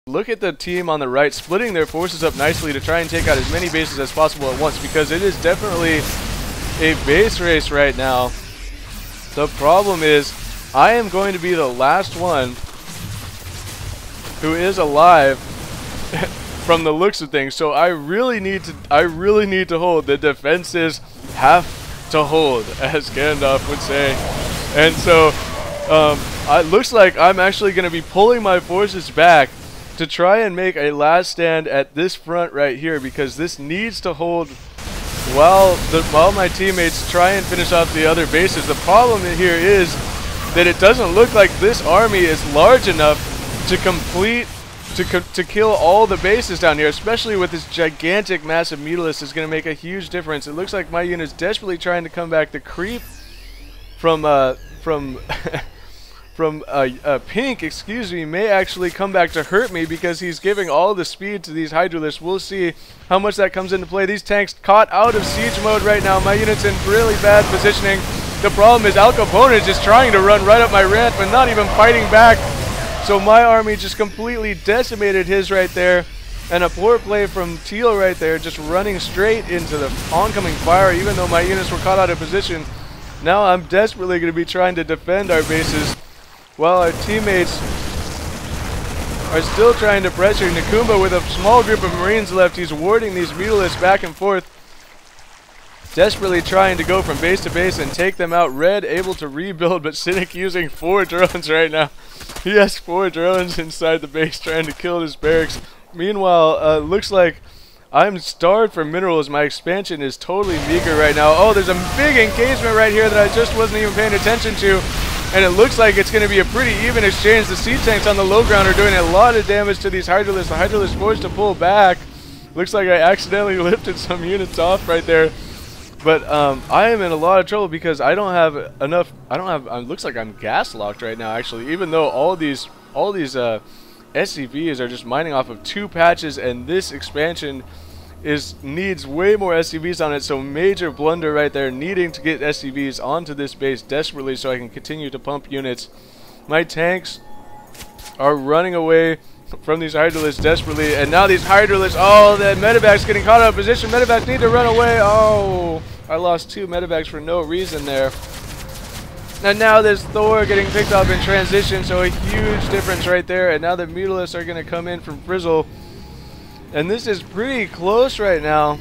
Look at the team on the right splitting their forces up nicely to try and take out as many bases as possible at once, because it is definitely a base race right now. The problem is I am going to be the last one who is alive from the looks of things. So I really need to hold. The defenses have to hold, as Gandalf would say. And so it looks like I'm actually going to be pulling my forces back to try and make a last stand at this front right here, because this needs to hold while my teammates try and finish off the other bases. The problem here is that it doesn't look like this army is large enough to kill all the bases down here, especially with this gigantic massive Mutalisk is going to make a huge difference. It looks like my unit's desperately trying to come back. The creep from Pink, excuse me, may actually come back to hurt me, because he's giving all the speed to these Hydralisks. We'll see how much that comes into play. These tanks caught out of siege mode right now. My unit's in really bad positioning. The problem is Alcopawnage is trying to run right up my ramp and not even fighting back. So my army just completely decimated his right there. And a poor play from Teal right there, just running straight into the oncoming fire, even though my units were caught out of position. Now I'm desperately going to be trying to defend our bases, while our teammates are still trying to pressure. Nikoomba with a small group of Marines left. He's warding these Mutalisks back and forth, desperately trying to go from base to base and take them out. Red able to rebuild, but Cynic using 4 drones right now. He has 4 drones inside the base trying to kill his barracks. Meanwhile, looks like I'm starved for minerals. My expansion is totally meager right now. Oh, there's a big engagement right here that I just wasn't even paying attention to. And it looks like it's going to be a pretty even exchange. The sea tanks on the low ground are doing a lot of damage to these Hydralisks. The Hydralisks forced to pull back. Looks like I accidentally lifted some units off right there. But I am in a lot of trouble because I don't have enough. Looks like I'm gas locked right now, actually. Even though all these SCVs are just mining off of 2 patches, and this expansion needs way more SCVs on it. So major blunder right there, needing to get SCVs onto this base desperately so I can continue to pump units. My tanks are running away from these Hydralisks desperately, and now these Hydralisks, oh, the medevac's getting caught out of position. Medevacs need to run away. Oh, I lost 2 medevacs for no reason there. And now there's Thor getting picked up in transition, so a huge difference right there. And now the Mutalisks are going to come in from Frizzle. And this is pretty close right now.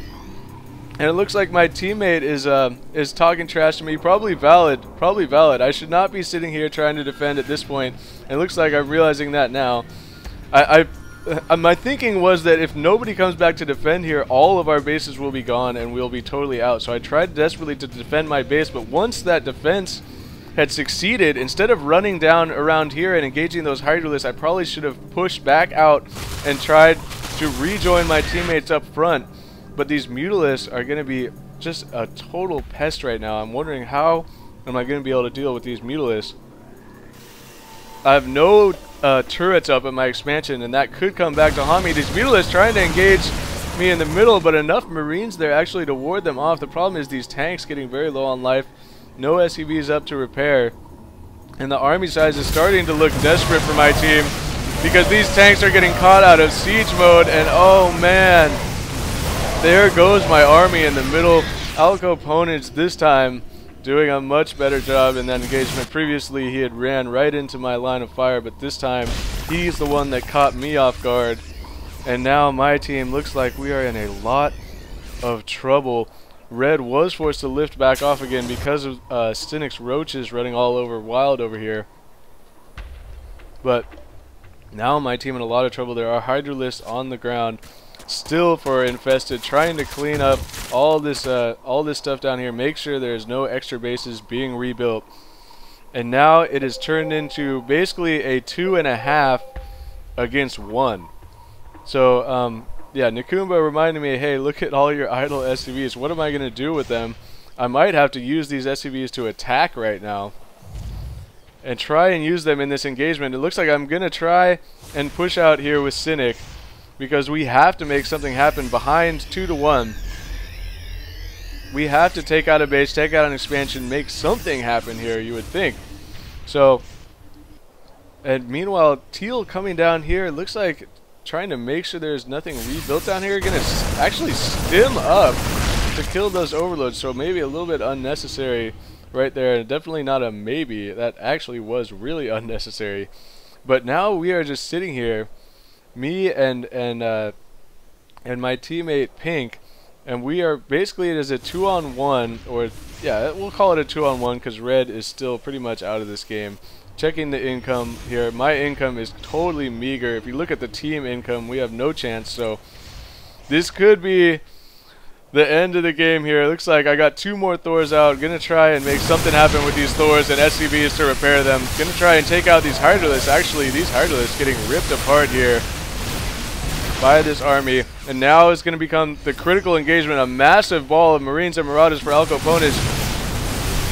And it looks like my teammate is talking trash to me. Probably valid. Probably valid. I should not be sitting here trying to defend at this point. It looks like I'm realizing that now. My thinking was that if nobody comes back to defend here, all of our bases will be gone and we'll be totally out. So I tried desperately to defend my base, but once that defense had succeeded, instead of running down around here and engaging those Hydralisks, I probably should have pushed back out and tried to rejoin my teammates up front. But these Mutalisks are going to be just a total pest right now. I'm wondering, how am I going to be able to deal with these Mutalisks? I have no turrets up at my expansion, and that could come back to haunt me. These Mutalisks trying to engage me in the middle, but enough Marines there actually to ward them off. The problem is these tanks getting very low on life. No SCVs up to repair. And the army size is starting to look desperate for my team, because these tanks are getting caught out of siege mode, and oh man, there goes my army in the middle. Alcopawnage this time doing a much better job in that engagement. Previously he had ran right into my line of fire, but this time he's the one that caught me off guard. And now my team looks like we are in a lot of trouble. Red was forced to lift back off again because of Cynic's roaches running all over wild over here. But now my team in a lot of trouble. There are Hydralisks on the ground still for Infested, trying to clean up all this stuff down here, make sure there's no extra bases being rebuilt. And now it is turned into basically a 2.5 against 1. So yeah, Nikoomba reminded me, hey, look at all your idle SCVs. What am I going to do with them? I might have to use these SCVs to attack right now and try and use them in this engagement. It looks like I'm going to try and push out here with Cynic, because we have to make something happen behind 2-1. We have to take out a base, take out an expansion, make something happen here, you would think. So, and meanwhile, Teal coming down here, it looks like trying to make sure there's nothing rebuilt down here. Gonna actually stim up to kill those overloads, so maybe a little bit unnecessary right there. Definitely not a maybe. That actually was really unnecessary. But now we are just sitting here, me and my teammate Pink, and we are basically, it is a 2-on-1, or yeah, we'll call it a 2-on-1 because Red is still pretty much out of this game. Checking the income here, my income is totally meager. If you look at the team income, we have no chance. So this could be the end of the game here. It looks like I got 2 more Thors out. Gonna try and make something happen with these Thors and SCVs to repair them. Gonna try and take out these Hydralisks. Actually, these Hydralisks getting ripped apart here by this army. And now it's gonna become the critical engagement. A massive ball of Marines and Marauders for Alcopawnage.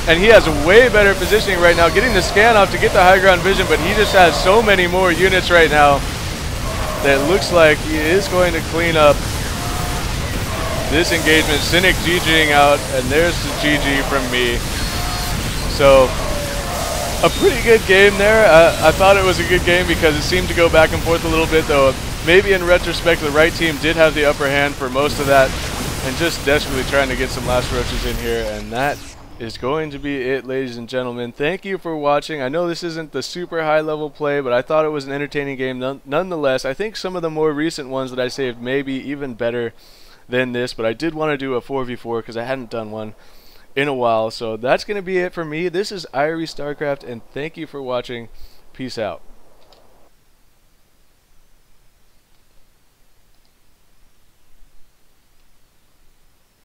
And he has way better positioning right now, getting the scan off to get the high ground vision, but he just has so many more units right now that looks like he is going to clean up this engagement. Cynic GGing out, and there's the GG from me. So, a pretty good game there. I thought it was a good game because it seemed to go back and forth a little bit, though maybe in retrospect the right team did have the upper hand for most of that, and just desperately trying to get some last roaches in here, and that is going to be it, ladies and gentlemen. Thank you for watching. I know this isn't the super high level play, but I thought it was an entertaining game nonetheless. I think some of the more recent ones that I saved may be even better than this, but I did want to do a 4v4 because I hadn't done one in a while. So that's going to be it for me. This is Irie StarCraft, and thank you for watching. Peace out.